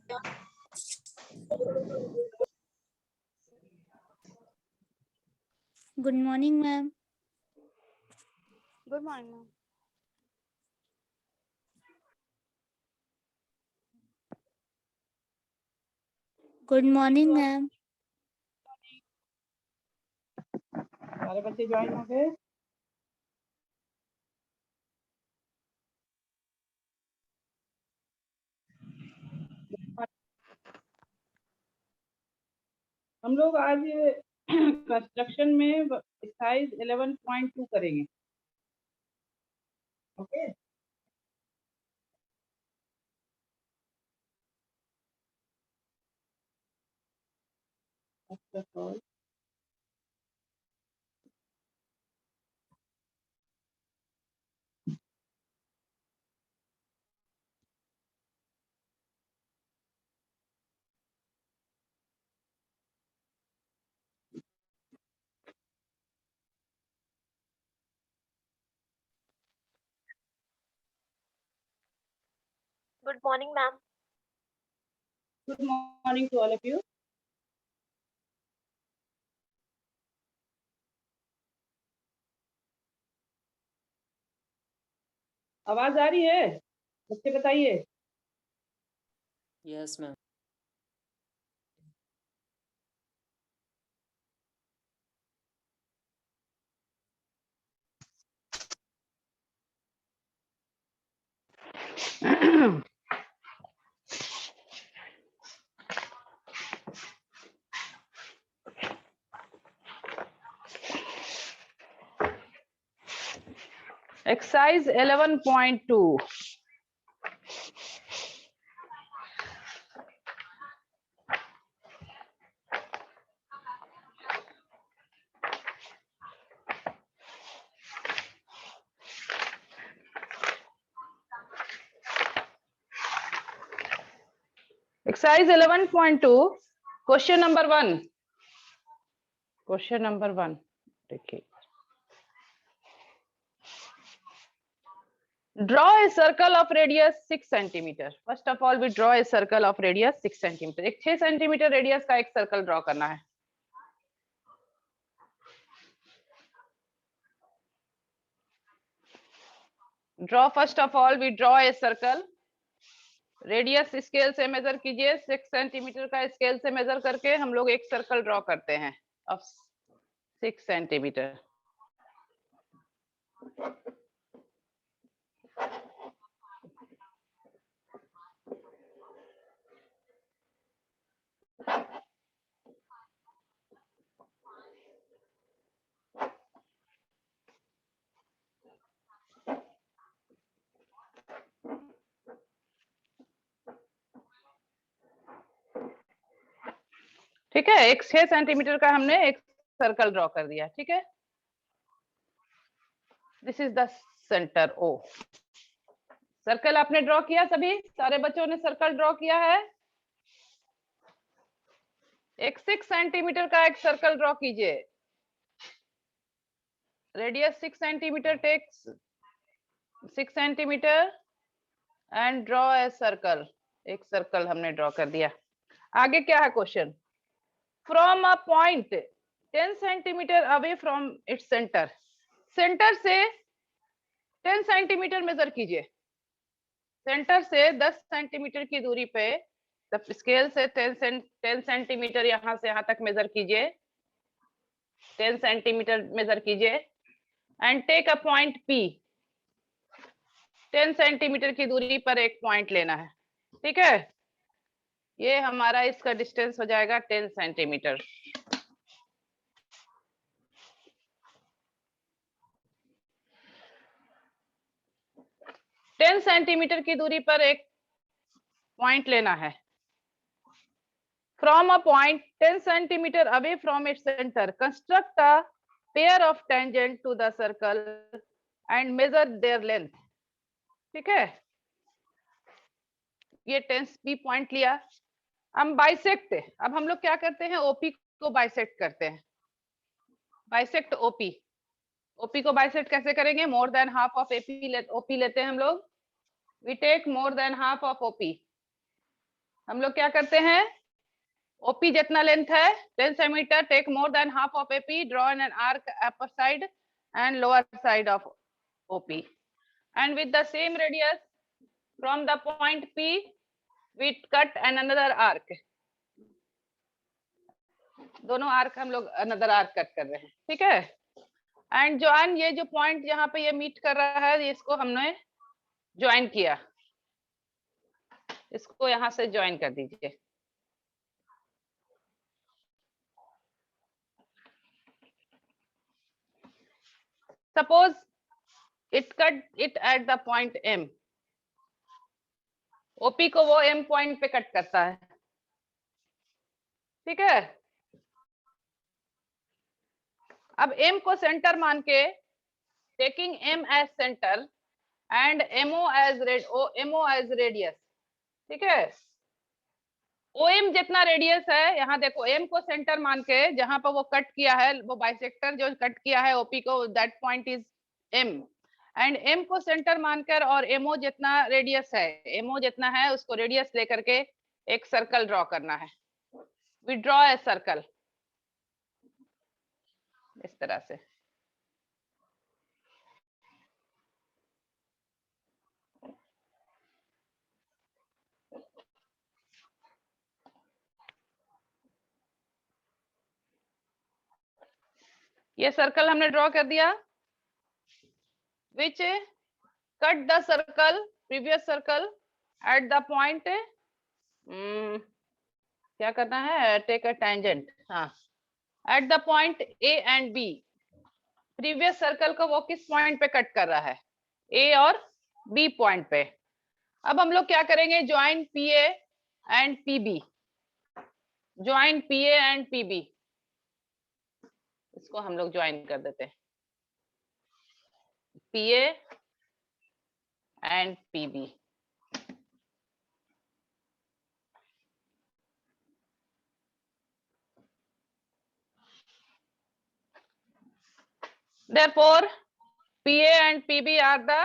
Good morning, ma'am. Good morning, ma'am. Good morning, ma'am. सारे बच्चे join हो गए। हम लोग आज कंस्ट्रक्शन में एक्सरसाइज 11.2 करेंगे। Okay Good morning, ma'am. Good morning to all of you. आवाज आ रही है? बच्चे बताइए। Yes, ma'am. Exercise 11.2 exercise 11.2 question number 1। Question number 1 देखिए, draw a circle of radius 6 centimeter. First of all, we draw a circle of radius 6 centimeter. एक 6 centimetre radius का एक सर्कल ड्रॉ करना है। Draw first of all, we draw a circle. Radius scale से major कीजिए, 6 centimetre का scale से major करके हम लोग एक सर्कल ड्रॉ करते हैं ऑफ 6 सेंटीमीटर। ठीक है, एक 6 सेंटीमीटर का हमने एक सर्कल ड्रॉ कर दिया। ठीक है, this is the centre O. Circle आपने ड्रॉ किया, सभी सारे बच्चों ने सर्कल ड्रॉ किया है। एक 6 सेंटीमीटर का एक सर्कल ड्रॉ कीजिए। Radius 6 centimetre, takes 6 centimetre and draw a circle. एक सर्कल हमने ड्रॉ कर दिया। आगे क्या है question? From a point 10 centimetre away from its centre. Centre से 10 सेंटीमीटर मेजर कीजिए। सेंटर से 10 सेंटीमीटर की दूरी पे स्केल से 10 सेंटीमीटर यहां से यहां तक मेजर कीजिए। 10 सेंटीमीटर मेजर कीजिए and take a point P. 10 centimetre की दूरी पर एक पॉइंट लेना है। ठीक है, ये हमारा इसका डिस्टेंस हो जाएगा 10 सेंटीमीटर। टेन सेंटीमीटर की दूरी पर एक पॉइंट लेना है। From a point 10 centimetre away from its centre construct a pair of tangent to the circle and measure their length. ठीक है, ये 10 पी पॉइंट लिया। हम बाइसेक्ट, अब हम लोग क्या करते हैं, ओपी को बाइसेक्ट करते हैं। Bisect OP. ओपी को बाइसेक्ट कैसे करेंगे? More than half of AP OP लेते हैं हम लोग। We take more than half of OP. हम लोग क्या करते हैं, ओपी जितना लेंथ है 10 centimetre, take more than half of AP, draw an arc upper side and lower side of OP, and with the same radius from the point P we cut an another arc. दोनों arc हम लोग another arc cut कर रहे हैं, ठीक है। And join, ये जो पॉइंट यहाँ पे ये मीट कर रहा है, इसको हमने ज्वाइन किया, इसको यहां से ज्वाइन कर दीजिए। Suppose it cut it at the point M, OP को वो एम पॉइंट पे कट करता है, ठीक है। अब एम को सेंटर मान के, taking M as centre and MO as radius, ठीक है। ओएम जितना रेडियस है, यहाँ देखो एम को सेंटर मान के जहां पर वो कट किया है, वो बाइसेक्टर जो कट किया है ओपी को, that point is M, and M को सेंटर मानकर और एमओ जितना रेडियस है, एमओ जितना है उसको रेडियस लेकर के एक सर्कल ड्रॉ करना है। वी ड्रॉ ए सर्कल इस तरह से। ये सर्कल हमने ड्रॉ कर दिया, which cut the circle, previous circle at the point, क्या करना है, टेक अ टेंजेंट, हाँ, at the point A and B. Previous circle को वो किस पॉइंट पे कट कर रहा है, ए और बी पॉइंट पे। अब हम लोग क्या करेंगे, join P A and P B, join P A and P B, इसको हम लोग ज्वाइन कर देते हैं, P A and P B. Therefore, PA and PB are the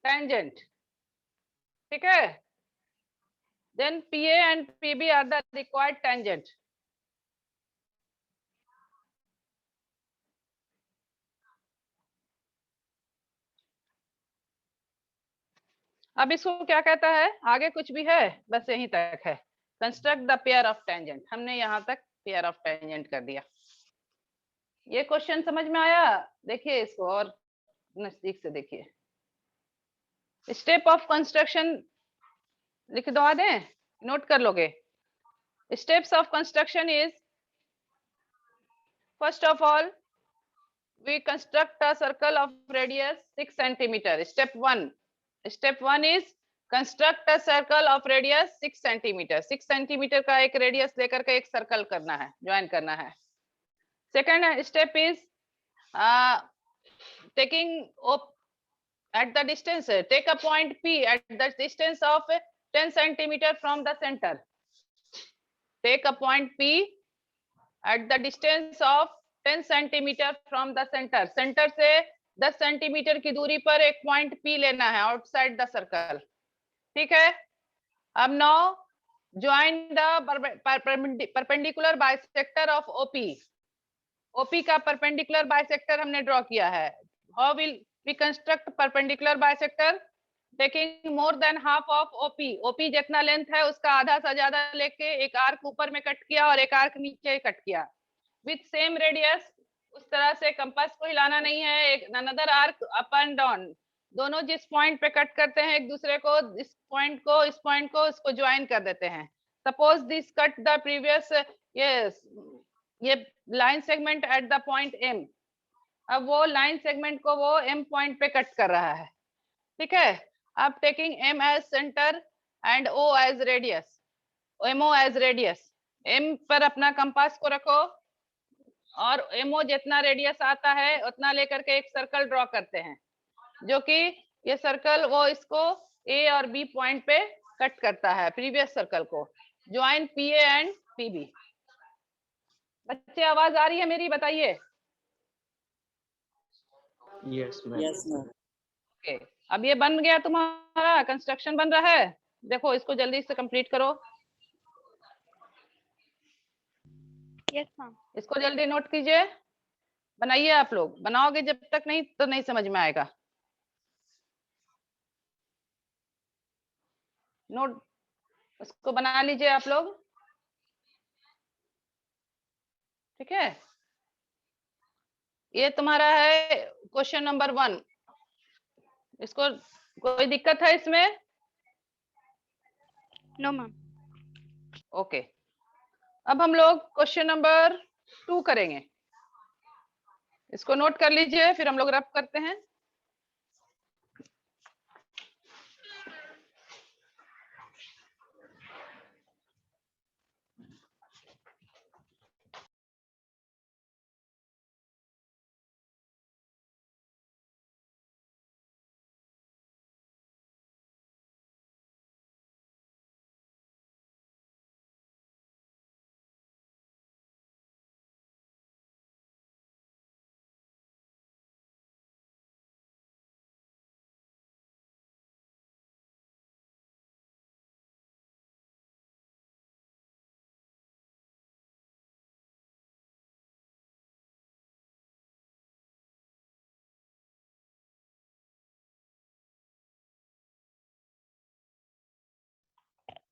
tangent, ठीक है। Then PA and PB are the required tangent. अब इसको क्या कहता है, आगे कुछ भी है, बस यहीं तक है। Construct the pair of tangent, हमने यहाँ तक पेयर ऑफ टेंजेंट कर दिया। ये क्वेश्चन समझ में आया? देखिए इसको और नजदीक से देखिए। स्टेप ऑफ कंस्ट्रक्शन लिख दवा दें, नोट कर लोगे। Steps of construction is, first of all we construct a circle of radius 6 centimeter. Step 1 is construct a circle of radius 6 centimeter. 6 centimeter का एक रेडियस लेकर के एक सर्कल करना है, ज्वाइन करना है। Second step is taking at the distance, take a point P at the distance of 10 centimeter from the center. Take a point P at the distance of 10 centimetre from the centre, centre से 10 centimetre की दूरी पर एक point P लेना है outside the circle, ठीक है। अब now join the perpendicular bisector of OP. OP का परपेंडिकुलर बाइसेक्टर हमने ड्रॉ किया है। How will we construct perpendicular bisector, taking more than half of OP, OP जितना लेंथ है उसका आधा से ज्यादा लेके एक आर्क ऊपर में कट किया और एक आर्क नीचे कट किया, विथ सेम रेडियस। उस तरह से कंपास को हिलाना नहीं है, एक another arc up and down, दोनों जिस पॉइंट पे कट करते हैं एक दूसरे को, इस पॉइंट को इस पॉइंट को इसको ज्वाइन कर देते हैं। Suppose this cut the previous, ये line segment at the point M, अब वो लाइन सेगमेंट को वो एम पॉइंट पे कट कर रहा है, ठीक है। अब taking M as centre and O as radius, MO as radius, M पर अपना कंपास को रखो और एमओ जितना रेडियस आता है उतना लेकर के एक सर्कल ड्रॉ करते हैं, जो कि ये सर्कल वो इसको ए और बी पॉइंट पे कट करता है, प्रीवियस सर्कल को। Join P A and P B. बच्चे आवाज आ रही है मेरी, बताइए। Yes ma'am. ओके, अब ये बन गया, तुम्हारा कंस्ट्रक्शन बन रहा है। देखो इसको जल्दी से कंप्लीट करो। Yes ma'am. इसको जल्दी नोट कीजिए, बनाइए। आप लोग बनाओगे जब तक नहीं तो नहीं समझ में आएगा। नोट उसको बना लीजिए आप लोग, ठीक है। ये तुम्हारा है क्वेश्चन नंबर 1। इसको कोई दिक्कत है इसमें? No ma'am. ओके, अब हम लोग क्वेश्चन नंबर 2 करेंगे। इसको नोट कर लीजिए, फिर हम लोग रफ करते हैं।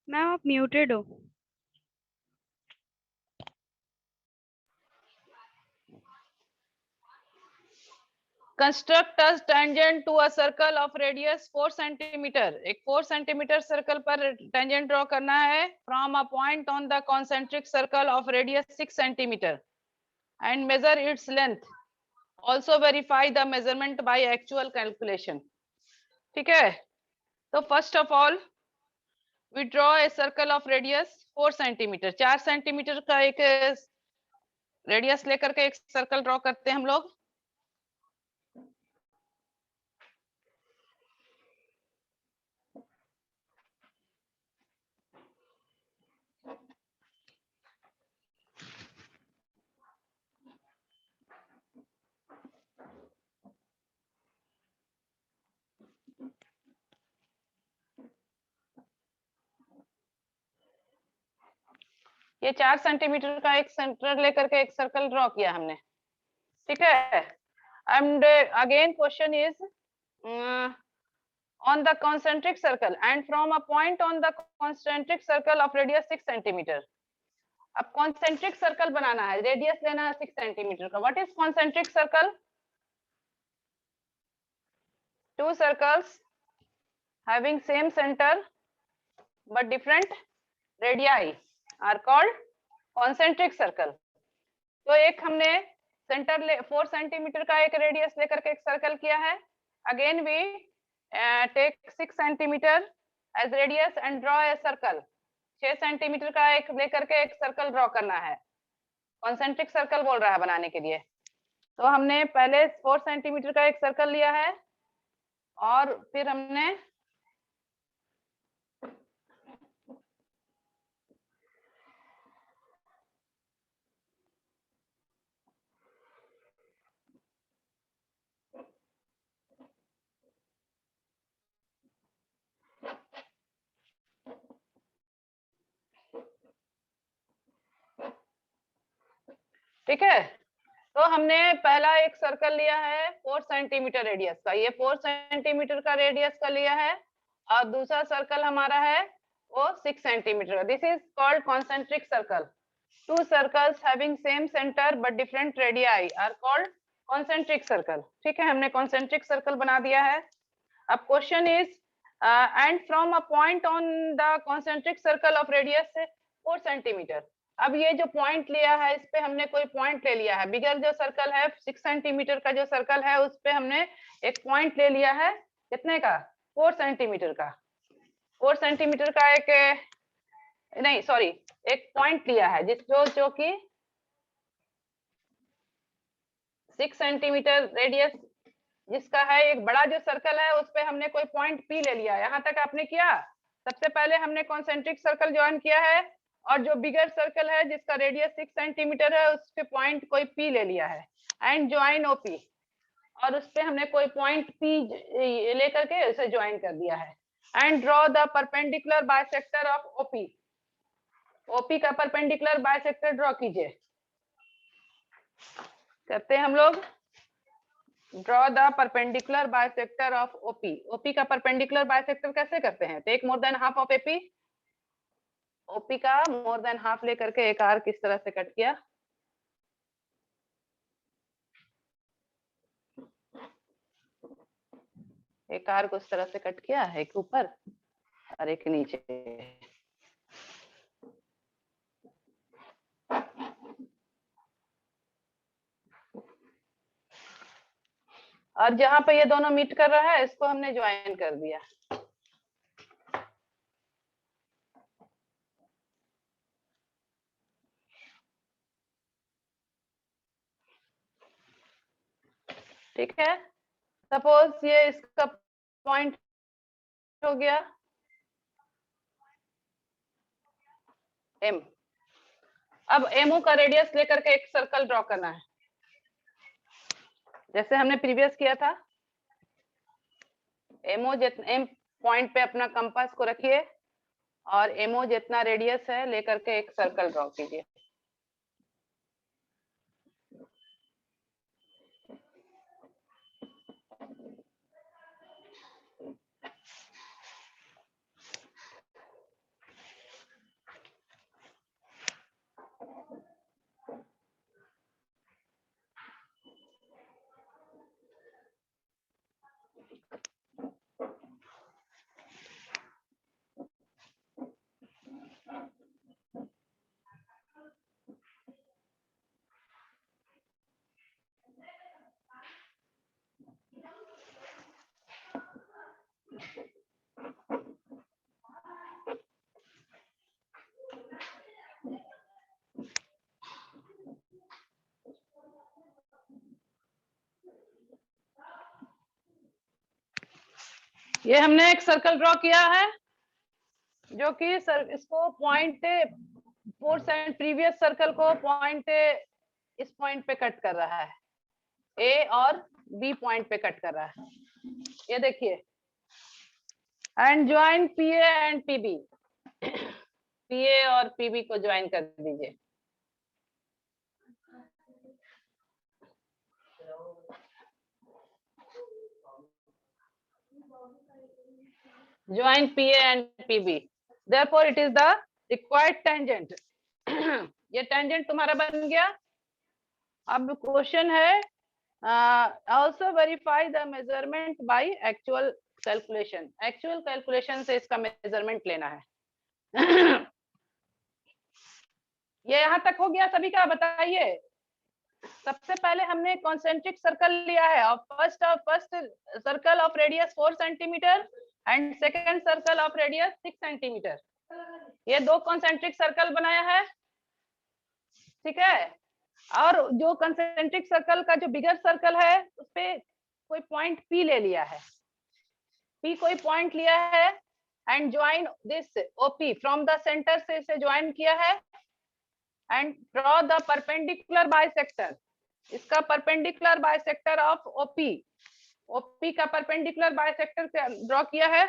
मैम आप म्यूटेड हो। Construct a tangent to a circle of radius 4 centimetre. एक 4 सेंटीमीटर सर्कल पर टेंजेंट ड्रॉ करना है from a point on the concentric circle of radius 6 centimetre and measure its length. Also verify the measurement by actual calculation. ठीक है, तो first of all we draw a circle of radius 4 centimetre. 4 centimetre का एक radius लेकर के एक circle draw करते हैं हम लोग। ये 4 सेंटीमीटर का एक सेंटर लेकर के एक सर्कल ड्रॉ किया हमने, ठीक है। And again question is on the concentric circle and from a point on the concentric circle of radius 6 centimeter. अब concentric circle बनाना है, रेडियस लेना है 6 सेंटीमीटर का। What is concentric circle? Two circles having same center but different radii are called concentric circle. तो एक हमने centre 4 centimetre का एक रेडियस लेकर के एक सर्कल किया है। Again we take 6 centimetre as radius and draw a circle. 6 centimetre का एक लेकर के एक सर्कल ड्रॉ करना है। कॉन्सेंट्रिक सर्कल बोल रहा है बनाने के लिए। तो हमने पहले 4 सेंटीमीटर का एक सर्कल लिया है और फिर हमने ठीक है, तो हमने पहला एक सर्कल लिया है 4 सेंटीमीटर रेडियस का। ये 4 सेंटीमीटर का रेडियस का लिया है और दूसरा सर्कल हमारा है वो 6 सेंटीमीटर का। This is called concentric circle. Two circles having same centre but different radii are called concentric circle. ठीक है, हमने कॉन्सेंट्रिक सर्कल बना दिया है। अब question is and from a point on the concentric circle of radius 4 centimetre. अब ये जो पॉइंट लिया है इस पे हमने कोई पॉइंट ले लिया है। बिगर जो सर्कल है 6 सेंटीमीटर का जो सर्कल है उस पे हमने एक पॉइंट ले लिया है। कितने का? 4 सेंटीमीटर का। 4 सेंटीमीटर का एक नहीं सॉरी एक पॉइंट लिया है जो कि 6 सेंटीमीटर रेडियस जिसका है। एक बड़ा जो सर्कल है उस पे हमने कोई पॉइंट पी ले लिया। यहाँ तक आपने किया। सबसे पहले हमने कॉन्सेंट्रिक सर्कल ज्वाइन किया है और जो बिगर सर्कल है जिसका रेडियस 6 सेंटीमीटर है उस पे पॉइंट कोई पी ले लिया है एंड ज्वाइन ओपी। और उस पे हमने कोई पॉइंट पी लेकर के उसे ज्वाइन कर दिया है। And draw the perpendicular bisector of OP. OP का परपेंडिकुलर बाइसेक्टर ड्रॉ कीजिए। करते हैं हम लोग। Draw the perpendicular bisector of OP. OP का परपेंडिकुलर बाइसेक्टर कैसे करते हैं? Take more than half of AP. OP का मोर देन हाफ लेकर के एक आर्क किस तरह से कट किया। एक आर्क उस तरह से कट किया, एक ऊपर और एक नीचे। और जहां पे ये दोनों मीट कर रहा है इसको हमने ज्वाइन कर दिया। ठीक है, सपोज ये इसका पॉइंट हो गया एम। अब एमओ का रेडियस लेकर के एक सर्कल ड्रॉ करना है, जैसे हमने प्रीवियस किया था। एमओ जितना एम पॉइंट पे अपना कंपास को रखिए और एमओ जितना रेडियस है लेकर के एक सर्कल ड्रॉ कीजिए। ये हमने एक सर्कल ड्रॉ किया है जो कि इसको पॉइंट प्रीवियस सर्कल को पॉइंट इस पॉइंट पे कट कर रहा है, ए और बी पॉइंट पे कट कर रहा है। ये देखिए, and join PA and PB. PA और पीबी को ज्वाइन कर दीजिए। Join PA and PB. Therefore, it is the required tangent. ये टेंजेंट तुम्हारा बन गया। अब क्वेश्चन है also verify the measurement by actual calculation. Actual calculation से इसका मेजरमेंट लेना है। ये यहाँ तक हो गया सभी का? बताइए। सबसे पहले हमने कॉन्सेंट्रिक सर्कल लिया है और first circle of radius 4 centimetre and second circle of radius 6 centimetre. ये दो कॉन्सेंट्रिक सर्कल बनाया है, ठीक है। और जो कॉन्सेंट्रिक सर्कल का जो बिगर सर्कल है उस पे कोई पॉइंट पी ले लिया है, पी कोई पॉइंट लिया है and join this OP from the centre से इसे ज्वाइन किया है and draw the perpendicular bisector. इसका perpendicular bisector of OP, OP का परपेंडिकुलर बाइसेक्टर ड्रॉ किया है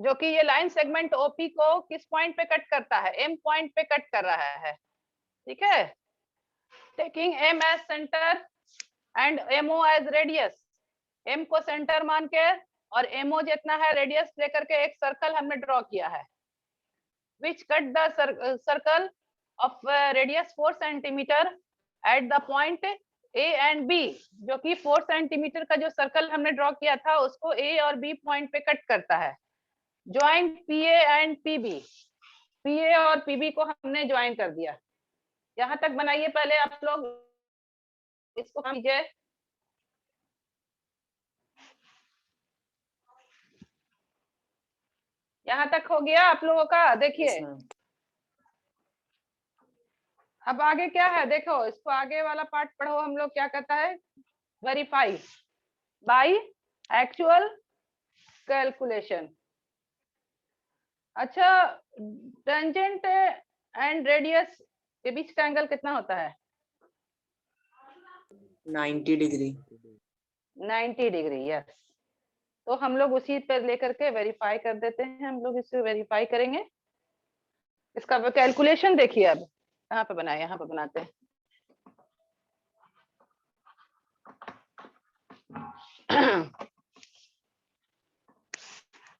जो कि ये लाइन सेगमेंट ओपी को किस पॉइंट पे कट करता है? एम पॉइंट पे कट कर रहा है, ठीक है। Taking M as centre and MO as radius. M को सेंटर मान के और एमओ जितना है रेडियस लेकर के एक सर्कल हमने ड्रॉ किया है which cut the circle of radius 4 centimetre at the point A and B, जो कि 4 सेंटीमीटर का जो सर्कल हमने ड्रॉ किया था उसको ए और बी पॉइंट पे कट करता है। Join PA and PB. PA और पीबी को हमने ज्वाइन कर दिया। यहां तक बनाइए पहले आप लोग, इसको कीजिए। यहां तक हो गया आप लोगों का? देखिए अब आगे क्या है, देखो इसको आगे वाला पार्ट पढ़ो। हम लोग क्या कहता है? Verify bye actual calculation. अच्छा, टेंजेंट एंड रेडियस के बीच का एंगल कितना होता है? 90 डिग्री। 90 degree, yes. तो हम लोग उसी पर लेकर के वेरीफाई कर देते हैं। हम लोग इसे वेरीफाई करेंगे। इसका कैलकुलेशन देखिए। अब कहाँ पे बनाए? यहाँ पे बनाते हैं।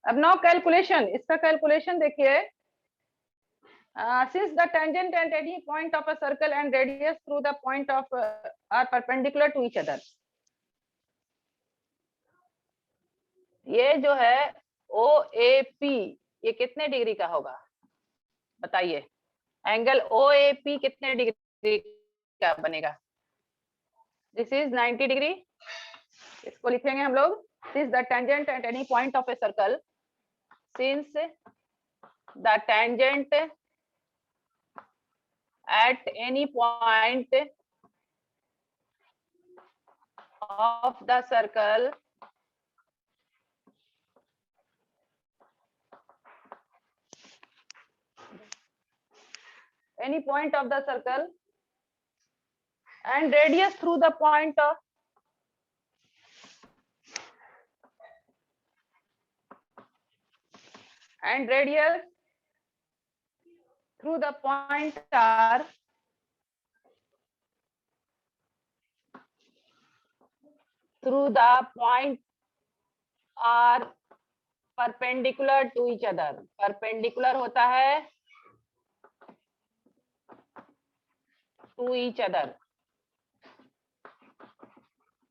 अब नाउ कैलकुलेशन, इसका कैलकुलेशन देखिए। Since the tangent at any point of a circle and radius through the point of are perpendicular to each other, ये जो है OAP ये कितने डिग्री का होगा बताइए? एंगल OAP कितने डिग्री का बनेगा? This is 90 degree. इसको लिखेंगे हम लोग, since the tangent at any point of a circle, since the tangent at any point of the circle any point of the circle and radius through the point of and radius through the point are perpendicular to each other, perpendicular होता है to each other,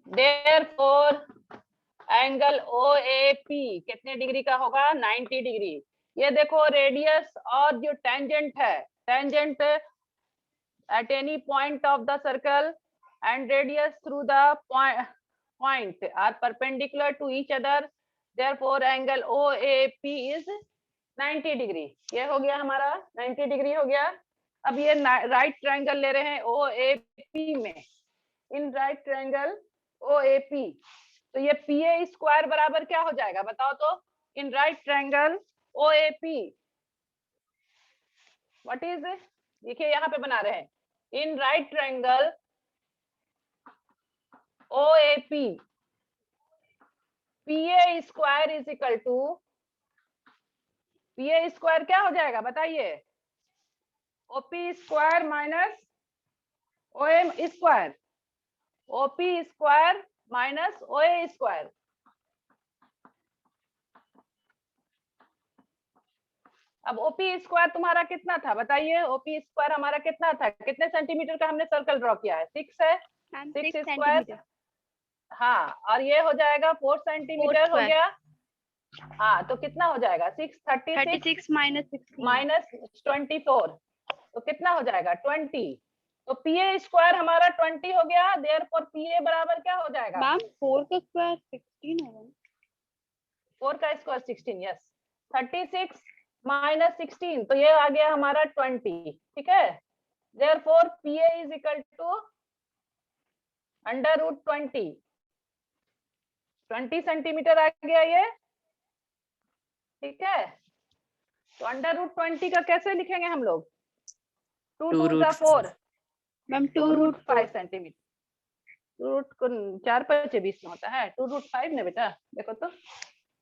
therefore angle OAP कितने degree का होगा? 90 degree. ये देखो radius और जो tangent है, tangent at any point of the circle and radius through the point are perpendicular to each other, therefore angle OAP is 90 degree. ये हो गया हमारा 90 डिग्री हो गया। अब ये राइट ट्रायंगल ले रहे हैं OAP में, इन राइट ट्रायंगल OAP, तो ये PA स्क्वायर बराबर क्या हो जाएगा बताओ तो? In right triangle OAP what is, देखिए यहाँ पे बना रहे हैं, in right triangle OAP PA square is equal to, PA square क्या हो जाएगा बताइए? OP square minus OM square, OP square minus OA square. अब OP स्क्वायर तुम्हारा कितना था बताइए? OP स्क्वायर हमारा कितना था? कितने सेंटीमीटर का हमने सर्कल ड्रॉ किया है? 6 है, 6 स्क्वायर। हाँ, और ये हो जाएगा 4 सेंटीमीटर हो गया। हाँ, तो कितना हो जाएगा? 636 माइनस 24, तो कितना हो जाएगा? 20। तो PA स्क्वायर हमारा 20 हो गया, देयरफॉर PA बराबर क्या हो जाएगा? मैम 4 का स्क्वायर 16 होगा। 4 का स्क्वायर 16, यस। 36 माइनस 16, तो ये आ गया हमारा 20, ठीक है। Therefore PA is equal to under root 20 centimetre आ गया ये, ठीक है। तो अंडर रूट 20 का कैसे लिखेंगे हम लोग? 2 2 4 मैम 2 रूट 5 सेंटीमीटर। रूट को 4 5 20 में होता है, 2 रूट 5 ना बेटा, देखो तो।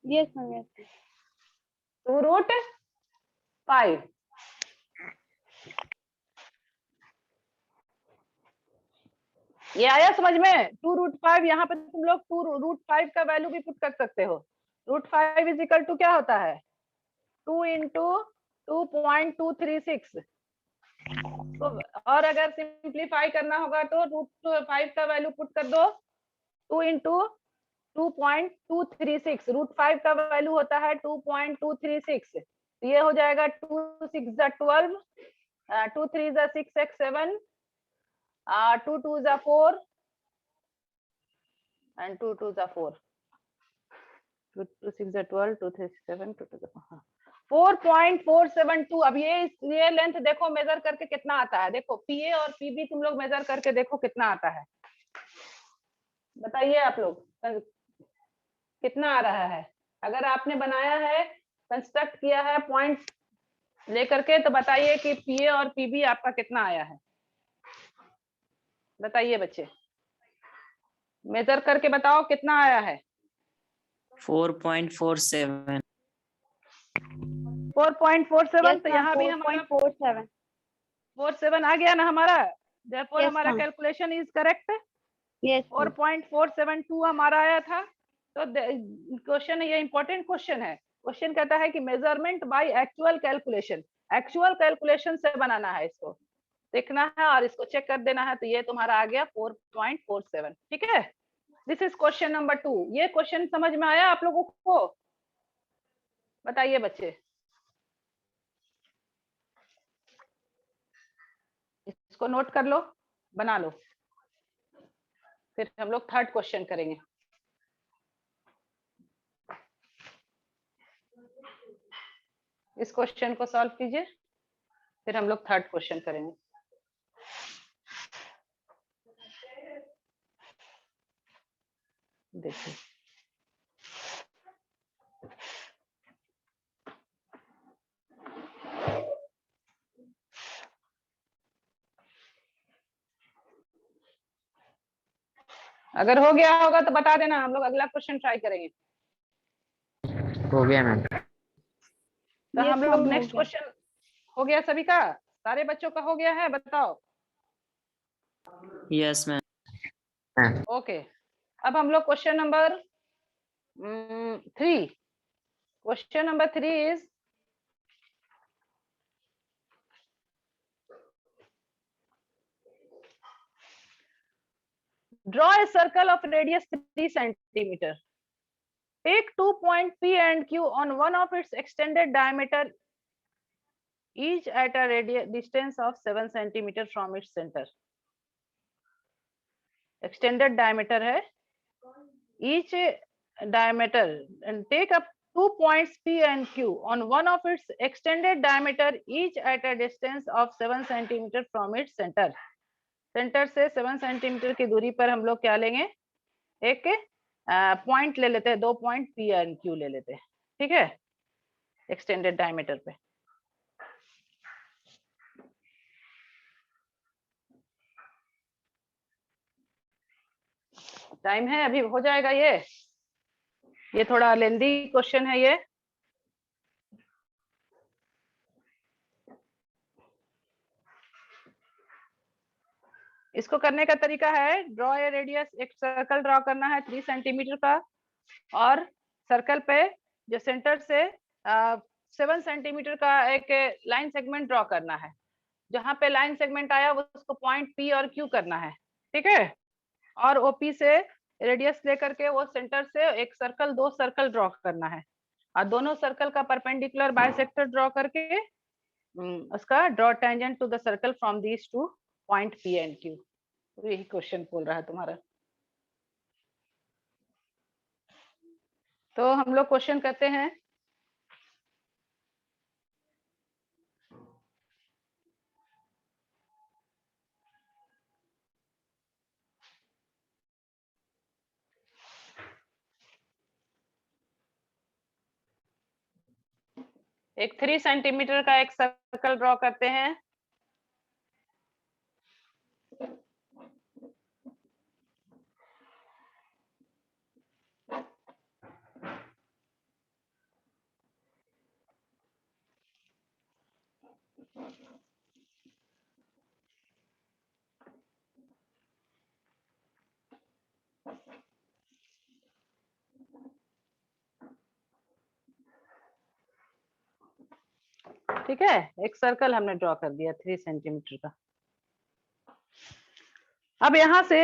Yes ma'am, yes 2 root 5। ये आया समझ में? 2 रूट 5, यहाँ पे तुम लोग 2 रूट 5 का वैल्यू भी पुट कर सकते हो। रूट 5 इज इक्वल टू क्या होता है? 2 इंटू 2.236। तो और अगर सिंप्लीफाई करना होगा तो रूट 5 का वैल्यू पुट कर दो, 2 इंटू 2.236। रूट 5 का वैल्यू होता है 2.236, तो ये हो जाएगा 2 6 12, 2 3 6 x 7, 2 2 4 and 2 2 4, 2 6 12, 2 3 7, 2 2 4, 4.472। अब ये लेंथ देखो मेजर करके कितना आता है, देखो PA और PB तुम लोग मेजर करके देखो कितना आता है, बताइए आप लोग कितना आ रहा है। अगर आपने बनाया है, कंस्ट्रक्ट किया है पॉइंट लेकर के, तो बताइए कि PA और PB आपका कितना आया है, बताइए बच्चे, मेजर करके बताओ कितना आया है। 4.47। 4.47, तो यहाँ भी हमारा 47 आ गया ना हमारा, therefore Yes, हमारा ma'am. Calculation is correct. Yes 4.472 हमारा आया था, तो क्वेश्चन ये इंपॉर्टेंट क्वेश्चन है। क्वेश्चन कहता है कि measurement by actual calculation, actual calculation से बनाना है, इसको देखना है और इसको चेक कर देना है। तो ये तुम्हारा आ गया 4.47। ठीक है, दिस इज क्वेश्चन नंबर 2। ये क्वेश्चन समझ में आया आप लोगों को? बताइए बच्चे। इसको नोट कर लो, बना लो, फिर हम लोग थर्ड क्वेश्चन करेंगे। इस क्वेश्चन को सॉल्व कीजिए, फिर हम लोग थर्ड क्वेश्चन करेंगे। देखिए अगर हो गया होगा तो बता देना, हम लोग अगला क्वेश्चन ट्राई करेंगे। हो गया मैम। तो Yes, हम लोग ma'am, हो नेक्स्ट गया। क्वेश्चन। हो गया सभी का? सारे बच्चों का हो गया है? बताओ। Yes ma'am. ओके, अब हम लोग question number 3। Question number 3 is draw a circle of radius 3 centimeter. Take 2 points P and Q on one of its extended diameter, each at a radius distance of 7 centimeter from its center. Extended diameter है, each diameter, and take up 2 points P and Q on one of its extended diameter, each at a distance of 7 centimeter from its center. Centre से 7 centimetre की दूरी पर हम लोग क्या लेंगे? एक पॉइंट ले लेते हैं, 2 पॉइंट पी एंड क्यू ले लेते हैं। ठीक है, एक्सटेंडेड डायमीटर पे। टाइम है, अभी हो जाएगा ये थोड़ा लेंदी क्वेश्चन है ये। इसको करने का तरीका है, ड्रॉ ए रेडियस, एक सर्कल ड्रॉ करना है 3 सेंटीमीटर का, और सर्कल पे जो सेंटर से 7 सेंटीमीटर का एक लाइन सेगमेंट ड्रॉ करना है। जहां पे लाइन सेगमेंट आया उसको पॉइंट पी और क्यू करना है। ठीक है, और ओपी से रेडियस लेकर के वो सेंटर से एक सर्कल, 2 सर्कल ड्रॉ करना है, और दोनों सर्कल का परपेंडिकुलर बाइसेक्टर ड्रॉ करके उसका draw tangent to the circle from these two point P and Q. यही क्वेश्चन बोल रहा है तुम्हारा। तो हम लोग क्वेश्चन करते हैं। एक 3 सेंटीमीटर का एक सर्कल ड्रॉ करते हैं। ठीक है, एक सर्कल हमने ड्रॉ कर दिया 3 सेंटीमीटर का। अब यहाँ से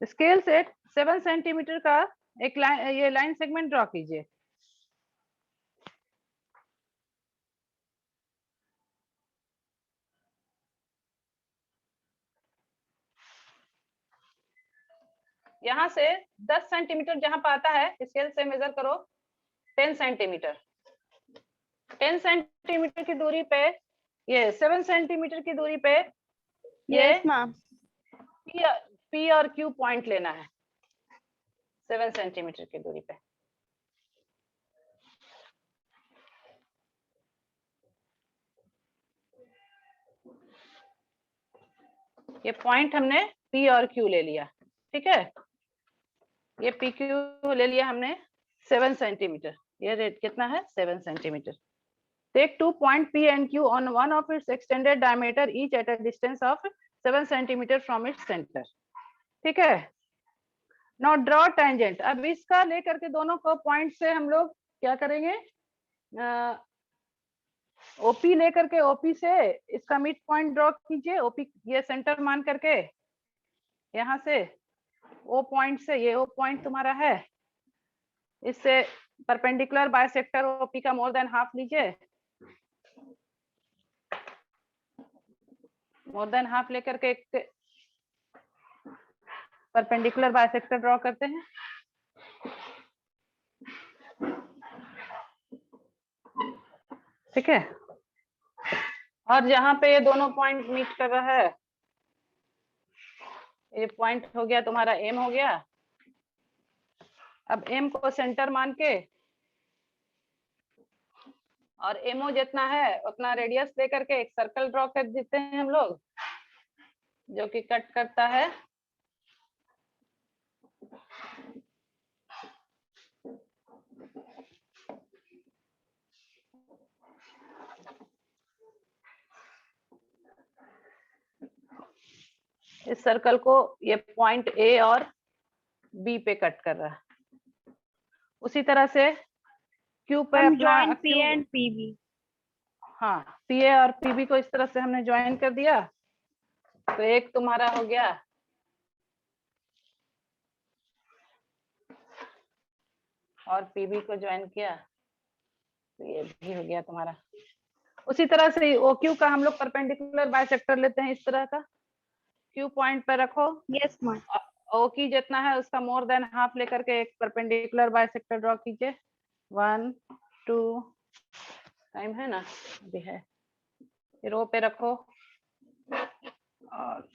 स्केल से 7 सेंटीमीटर का एक लाइन, ये लाइन सेगमेंट ड्रॉ कीजिए। यहाँ से 10 सेंटीमीटर जहां पर आता है, स्केल से मेजर करो 10 सेंटीमीटर। 10 सेंटीमीटर की दूरी पे, ये 7 सेंटीमीटर की दूरी पे ये Yes, ma'am. पी और क्यू पॉइंट लेना है 7 सेंटीमीटर की दूरी पे। ये पॉइंट हमने पी और क्यू ले लिया। ठीक है, ये पी क्यू ले लिया हमने 7 सेंटीमीटर। ये रेट कितना है? 7 centimetre. Take 2 point P and Q on one of its extended diameter, each at a distance of 7 centimetre from its centre. ठीक है, नाउ ड्रॉ टेंजेंट। अब इसका लेकर के दोनों को पॉइंट से हम लोग क्या करेंगे, ओपी लेकर के ओपी से इसका मिड पॉइंट ड्रॉ कीजिए। ओपी ये सेंटर मान करके यहाँ से ओ पॉइंट से, ये ओ पॉइंट तुम्हारा है, इससे परपेंडिकुलर बाइसेक्टर ओपी का मोर देन हाफ लीजिए। मोर देन हाफ लेकर के एक परपेंडिकुलर बाइसेक्टर ड्रॉ करते हैं। ठीक है, और जहां पे ये दोनों पॉइंट मीट कर रहा है, ये पॉइंट हो गया तुम्हारा एम हो गया। अब एम को सेंटर मान के और एमओ जितना है उतना रेडियस लेकर के एक सर्कल ड्रॉ कर देते हैं हम लोग, जो कि कट करता है इस सर्कल को, ये पॉइंट ए और बी पे कट कर रहा है। उसी तरह से क्यू पे मैम अपना जॉइन पी एंड पीबी। हाँ, पीए और पीबी को इस तरह से हमने ज्वाइन कर दिया, तो एक तुम्हारा हो गया और पीबी को ज्वाइन किया, तो ये भी हो गया तुम्हारा। उसी तरह से ओ क्यू का हम लोग परपेंडिकुलर बाइसेक्टर लेते हैं इस तरह का। क्यू पॉइंट पे रखो, यस मैम। ओ की जितना है उसका मोर देन हाफ लेकर के एक परपेंडिकुलर बाइसेक्टर ड्रॉ कीजिए। 1 2 टाइम है ना, अभी है। फिर ओ पे रखो और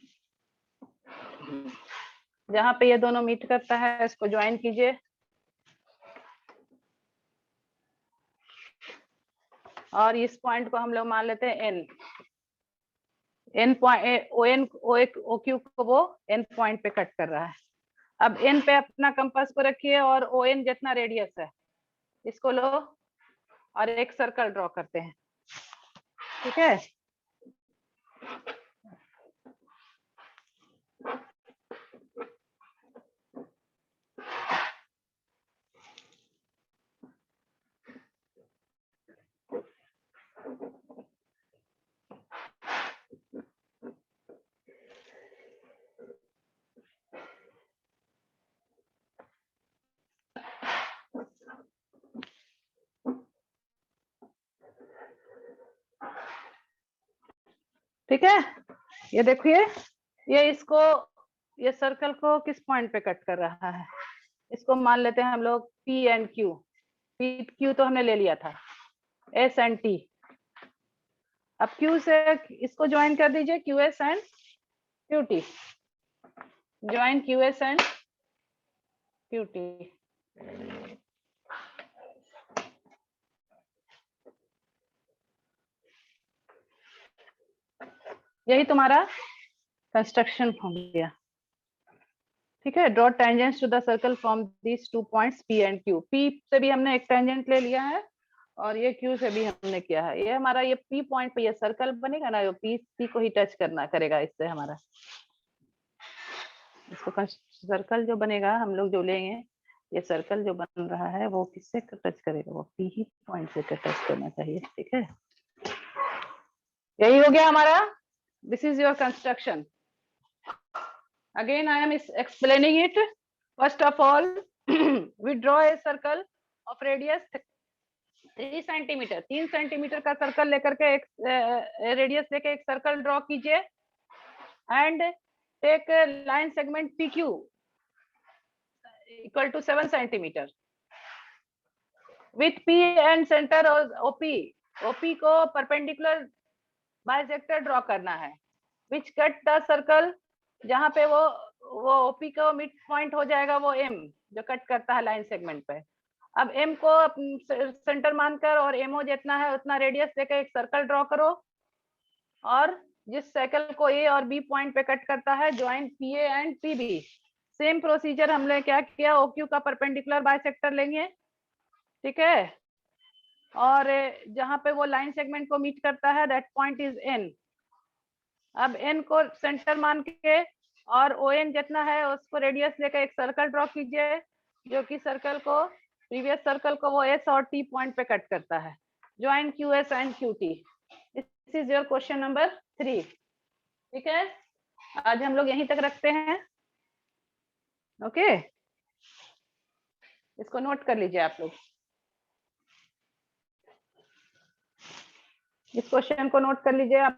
जहां पे ये दोनों मीट करता है इसको ज्वाइन कीजिए। और इस पॉइंट को हम लोग मान लेते हैं N. N point O Q को वो एन पॉइंट पे कट कर रहा है। अब एन पे अपना कंपास को रखिए और ओ एन जितना रेडियस है इसको लो और एक सर्कल ड्रॉ करते हैं। ठीक है, ठीक है। ये देखिए, ये इसको, ये सर्कल को किस पॉइंट पे कट कर रहा है, इसको मान लेते हैं हम लोग P and Q. P Q तो हमने ले लिया था, एस एंड टी। अब क्यू से इसको ज्वाइन कर दीजिए, Q S and Q T. Join Q S and Q T. यही तुम्हारा कंस्ट्रक्शन हो गया। ठीक है, draw tangents to the circle from these 2 points P and Q. P से भी हमने एक टेंजेंट ले लिया है और ये क्यू से भी हमने किया है। ये हमारा ये पी पॉइंट पे ये सर्कल बनेगा ना, ये पी को ही टच करना करेगा इससे हमारा। इसको सर्कल जो बनेगा हम लोग जो लेंगे, ये सर्कल जो बन रहा है वो किससे टच करेगा, वो पी ही पॉइंट से टच करना चाहिए। ठीक है, यही हो गया हमारा। This is your construction. Again, I am explaining it. First of all, we draw a circle of radius 3 centimetre. 3 centimetre का सर्कल लेकर के एक रेडियस लेके एक सर्कल ड्रॉ कीजिए and take line segment PQ equal to 7 centimetre with P and centre और OP। OP को perpendicular bisector draw करना है, विच कट द सर्कल, जहां पे वो ओपी का मिड पॉइंट हो जाएगा वो एम जो कट करता है लाइन सेगमेंट पे। अब एम को सेंटर मानकर और एमओ जितना है उतना रेडियस लेकर एक सर्कल ड्रॉ करो और जिस सर्कल को ए और बी पॉइंट पे कट करता है join PA and PB. Same procedure हमने क्या किया, ओक्यू का परपेंडिकुलर बाइसेक्टर लेंगे। ठीक है, और जहां पे वो लाइन सेगमेंट को मीट करता है दैट पॉइंट इज एन। अब एन को सेंटर मान के और ओ एन जितना है उसको रेडियस लेकर एक सर्कल ड्रॉ कीजिए, जो कि सर्कल को प्रीवियस सर्कल को वो एस और टी पॉइंट पे कट करता है। Join Q S and Q T. This is your question number 3। ठीक है, आज हम लोग यहीं तक रखते हैं। ओके, इसको नोट कर लीजिए आप लोग, इस क्वेश्चन को नोट कर लीजिए आप।